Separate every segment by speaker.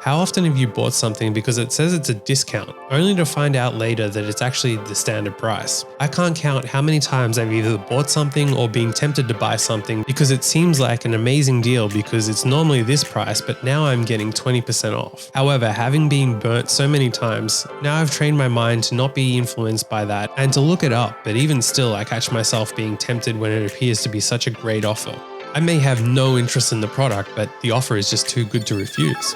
Speaker 1: How often have you bought something because it says it's a discount, only to find out later that it's actually the standard price? I can't count how many times I've either bought something or been tempted to buy something because it seems like an amazing deal because it's normally this price, but now I'm getting 20% off. However, having been burnt so many times, now I've trained my mind to not be influenced by that and to look it up, but even still I catch myself being tempted when it appears to be such a great offer. I may have no interest in the product, but the offer is just too good to refuse.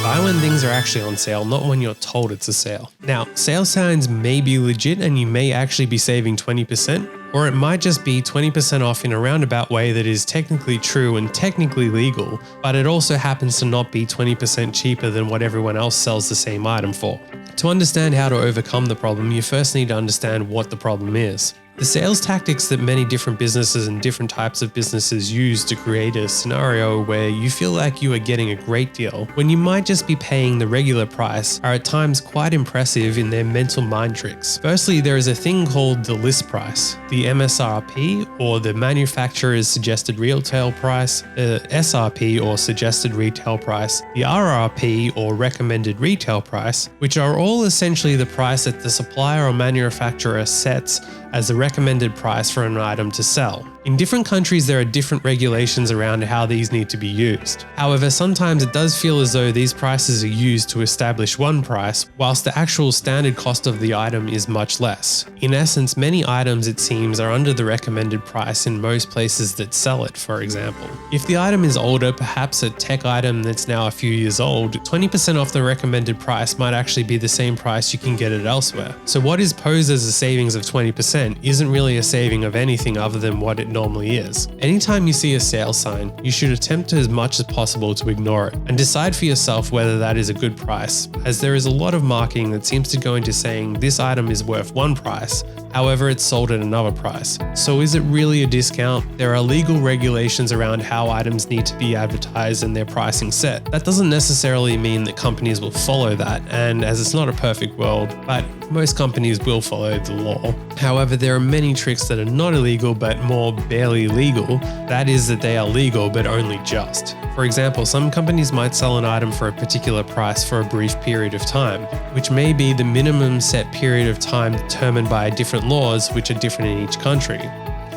Speaker 1: Buy when things are actually on sale, not when you're told it's a sale. Now, sale signs may be legit and you may actually be saving 20%, or it might just be 20% off in a roundabout way that is technically true and technically legal, but it also happens to not be 20% cheaper than what everyone else sells the same item for. To understand how to overcome the problem, you first need to understand what the problem is. The sales tactics that many different businesses and different types of businesses use to create a scenario where you feel like you are getting a great deal when you might just be paying the regular price are at times quite impressive in their mental mind tricks. Firstly, there is a thing called the list price, the MSRP or the manufacturer's suggested retail price, the SRP or suggested retail price, the RRP or recommended retail price, which are all essentially the price that the supplier or manufacturer sets as the recommended price for an item to sell. In different countries, there are different regulations around how these need to be used. However, sometimes it does feel as though these prices are used to establish one price, whilst the actual standard cost of the item is much less. In essence, many items, it seems, are under the recommended price in most places that sell it, for example. If the item is older, perhaps a tech item that's now a few years old, 20% off the recommended price might actually be the same price you can get it elsewhere. So what is posed as a savings of 20% isn't really a saving of anything other than what it normally is. Anytime you see a sale sign, you should attempt as much as possible to ignore it and decide for yourself whether that is a good price, as there is a lot of marketing that seems to go into saying this item is worth one price, however it's sold at another price. So is it really a discount? There are legal regulations around how items need to be advertised and their pricing set. That doesn't necessarily mean that companies will follow that, and as it's not a perfect world, but most companies will follow the law. However, there are many tricks that are not illegal but more barely legal. That is that they are legal but only just. For example, some companies might sell an item for a particular price for a brief period of time, which may be the minimum set period of time determined by different laws which are different in each country.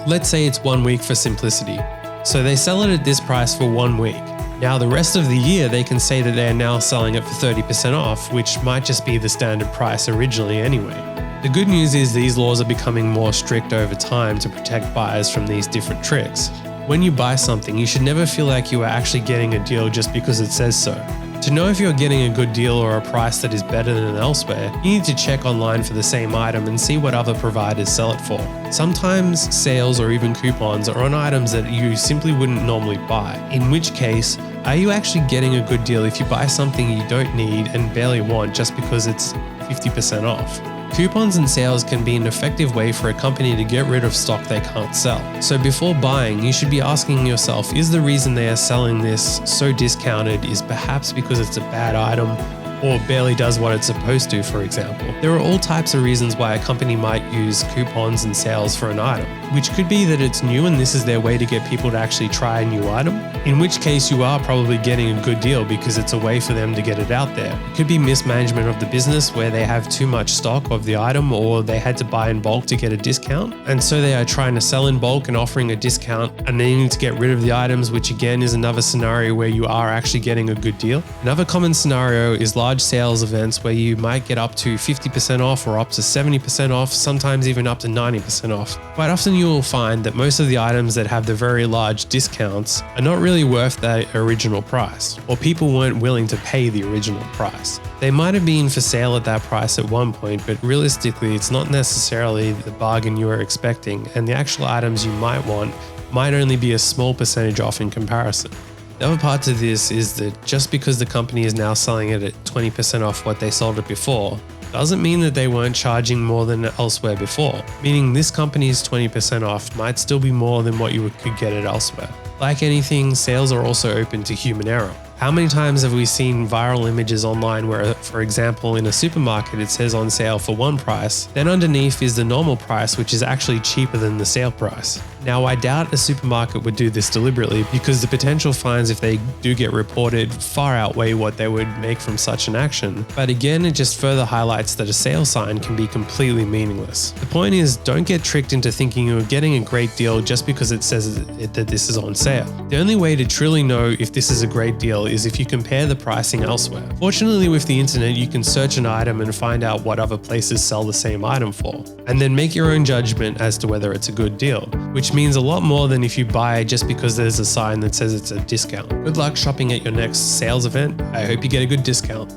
Speaker 1: Let's say it's 1 week for simplicity. So they sell it at this price for 1 week. Now the rest of the year they can say that they are now selling it for 30% off, which might just be the standard price originally anyway. The good news is these laws are becoming more strict over time to protect buyers from these different tricks. When you buy something, you should never feel like you are actually getting a deal just because it says so. To know if you're getting a good deal or a price that is better than elsewhere, you need to check online for the same item and see what other providers sell it for. Sometimes sales or even coupons are on items that you simply wouldn't normally buy, in which case, are you actually getting a good deal if you buy something you don't need and barely want just because it's 50% off? Coupons and sales can be an effective way for a company to get rid of stock they can't sell. So before buying, you should be asking yourself, is the reason they are selling this so discounted is perhaps because it's a bad item or barely does what it's supposed to, for example. There are all types of reasons why a company might use coupons and sales for an item, which could be that it's new and this is their way to get people to actually try a new item, in which case you are probably getting a good deal because it's a way for them to get it out there. It could be mismanagement of the business where they have too much stock of the item or they had to buy in bulk to get a discount, and so they are trying to sell in bulk and offering a discount and they need to get rid of the items, which again is another scenario where you are actually getting a good deal. Another common scenario is large sales events where you might get up to 50% off or up to 70% off, sometimes even up to 90% off. Quite often you will find that most of the items that have the very large discounts are not really worth that original price, or people weren't willing to pay the original price. They might have been for sale at that price at one point, but realistically it's not necessarily the bargain you were expecting, and the actual items you might want might only be a small percentage off in comparison. The other part to this is that just because the company is now selling it at 20% off what they sold it before, doesn't mean that they weren't charging more than elsewhere before, meaning this company's 20% off might still be more than what you could get it elsewhere. Like anything, sales are also open to human error. How many times have we seen viral images online where, for example, in a supermarket it says on sale for one price, then underneath is the normal price, which is actually cheaper than the sale price. Now, I doubt a supermarket would do this deliberately because the potential fines, if they do get reported, far outweigh what they would make from such an action. But again, it just further highlights that a sale sign can be completely meaningless. The point is, don't get tricked into thinking you're getting a great deal just because it says that this is on sale. The only way to truly know if this is a great deal is if you compare the pricing elsewhere. Fortunately, with the internet, you can search an item and find out what other places sell the same item for, and then make your own judgment as to whether it's a good deal, which means a lot more than if you buy just because there's a sign that says it's a discount. Good luck shopping at your next sales event. I hope you get a good discount.